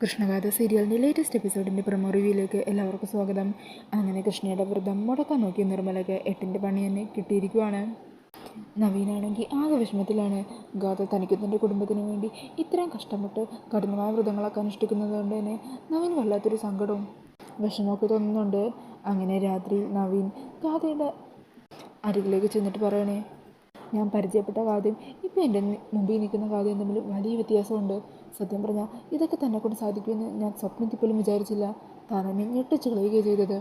കൃഷ്ണഗാഥ സീരിയലിൻ്റെ latest എപ്പിസോഡിൻ്റെ promo റിവ്യൂയിലേക്ക് എല്ലാവർക്കും സ്വാഗതം. അങ്ങനെ കൃഷ്ണയുടെ വ്രതം മുടക്കാൻ നോക്കിയ നിർമ്മലയ്ക്ക് 8ൻ്റെ പണി തന്നെ കിട്ടിയിരിക്കുവാണ്. നവീനാണെങ്കിൽ ആകെ വിഷമത്തിലാണ്. ഗാഥ തനിക്കും തൻ്റെ കുടുംബത്തിനു വേണ്ടി ഇത്രയും കഷ്ടപ്പെട്ട് കഠിനമായ വ്രതങ്ങളൊക്കെ അനുഷ്ഠിക്കുന്നത് കൊണ്ട് തന്നെ നവീൻ വല്ലാത്തൊരു സങ്കടവും വിഷമമൊക്കെ തോന്നുന്നുണ്ട്. അങ്ങനെ രാത്രി നവീൻ ഗാഥയുടെ അരികിലേക്ക് ചെന്നിട്ട് പറയണേ, ഞാൻ പരിചയപ്പെട്ട കാര്യം ഇപ്പോൾ എൻ്റെ മുമ്പിൽ നിൽക്കുന്ന കാര്യം തമ്മിൽ വലിയ വ്യത്യാസമുണ്ട്. സത്യം പറഞ്ഞാൽ ഇതൊക്കെ തന്നെ കൊണ്ട് സാധിക്കുമെന്ന് ഞാൻ സ്വപ്നത്തിൽ പോലും വിചാരിച്ചില്ല. താൻ എന്നെ ഞെട്ടിച്ച് കളയുകയാണ് ചെയ്തത്.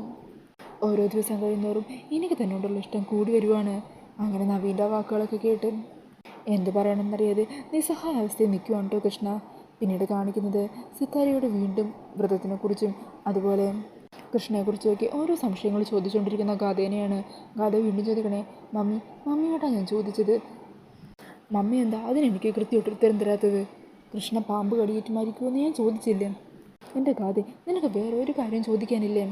ഓരോ ദിവസം കഴിയുന്നവരും എനിക്ക് തന്നോടുള്ള ഇഷ്ടം കൂടി വരുവാണ്. അങ്ങനെ നവീൻ്റെ വാക്കുകളൊക്കെ കേട്ട് എന്ത് പറയണമെന്നറിയാതെ നിസ്സഹായ അവസ്ഥയിൽ നിൽക്കുവാണ് കേട്ടോ കൃഷ്ണ. പിന്നീട് കാണിക്കുന്നത് സിത്താരയോട് വീണ്ടും വ്രതത്തിനെക്കുറിച്ചും അതുപോലെ കൃഷ്ണയെക്കുറിച്ചൊക്കെ ഓരോ സംശയങ്ങൾ ചോദിച്ചുകൊണ്ടിരിക്കുന്ന ഗാഥേനെയാണ്. ഗാഥ വീണ്ടും ചോദിക്കണേ, മമ്മിയോടാണ് ഞാൻ ചോദിച്ചത്, മമ്മി എന്താ അതിനെനിക്ക് കൃത്യമായിട്ട് ഉത്തരം തരാത്തത്? കൃഷ്ണ പാമ്പ് കടിയേറ്റ് മരിക്കുമെന്ന് ഞാൻ ചോദിച്ചില്ലേ? എൻ്റെ ഗാഥ, നിനക്ക് വേറെ ഒരു കാര്യം ചോദിക്കാനില്ലേ?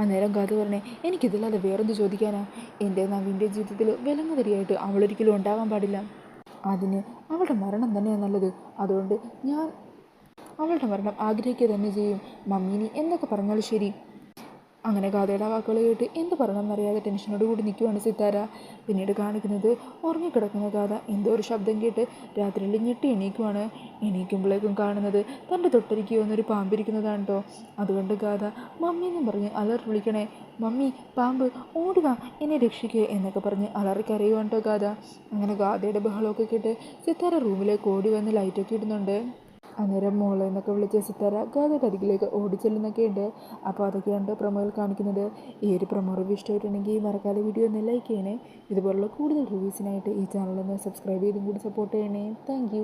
അന്നേരം ഗാഥ പറഞ്ഞേ, എനിക്കിതില്ലാതെ വേറെന്ത് ചോദിക്കാനാ? എൻ്റെ നവീൻ്റെ ജീവിതത്തിൽ വിലങ്ങുതടിയായിട്ട് അവളൊരിക്കലും ഉണ്ടാകാൻ പാടില്ല. അതിന് അവളുടെ മരണം തന്നെയാണ് നല്ലത്. അതുകൊണ്ട് ഞാൻ അവളുടെ മരണം ആഗ്രഹിക്കുക തന്നെ ചെയ്യും. മമ്മീനി എന്തൊക്കെ പറഞ്ഞാലും ശരി. അങ്ങനെ ഗാഥയുടെ വാക്കുകൾ കേട്ട് എന്ത് പറയണമെന്നറിയാതെ ടെൻഷനോട് കൂടി നിൽക്കുവാണ് സിത്താര. പിന്നീട് കാണിക്കുന്നത് ഉറങ്ങിക്കിടക്കുന്ന ഗാഥ എന്തോ ഒരു ശബ്ദം കേട്ട് രാത്രിയിൽ ഞെട്ടി എണീക്കുവാണ്. എണീക്കുമ്പോഴേക്കും കാണുന്നത് തൻ്റെ തൊട്ടരിക്ക് വന്നൊരു പാമ്പിരിക്കുന്നതാണ് കേട്ടോ. അതുകൊണ്ട് ഗാഥ മമ്മിയെന്നും പറഞ്ഞ് അലറി വിളിക്കണേ, മമ്മി പാമ്പ് ഓടുക, എന്നെ രക്ഷിക്കുക എന്നൊക്കെ പറഞ്ഞ് അലറിക്കരയുവാണ് കേട്ടോ ഗാഥ. അങ്ങനെ ഗാഥയുടെ ബഹളമൊക്കെ കേട്ട് സിത്താര റൂമിലേക്ക് ഓടി വന്ന് ലൈറ്റൊക്കെ ഇടുന്നുണ്ട്. അന്നേരം മോളെ എന്നൊക്കെ വിളിച്ച സിത്താര ഗാഥയുടെ അരികിലേക്ക് ഓടിച്ചെല്ലുന്നൊക്കെ ഉണ്ട്. അപ്പോൾ അതൊക്കെയാണ് പ്രൊമോയിൽ കാണിക്കുന്നത്. ഈ ഒരു പ്രൊമോ റിവ്യൂ ഇഷ്ടമായിട്ടുണ്ടെങ്കിൽ മറക്കാതെ വീഡിയോ ഒന്ന് ലൈക്ക് ചെയ്യണേ. ഇതുപോലുള്ള കൂടുതൽ റിവ്യൂസിനായിട്ട് ഈ ചാനലൊന്ന് സബ്സ്ക്രൈബ് ചെയ്തും കൂടി സപ്പോർട്ട് ചെയ്യണേ. താങ്ക്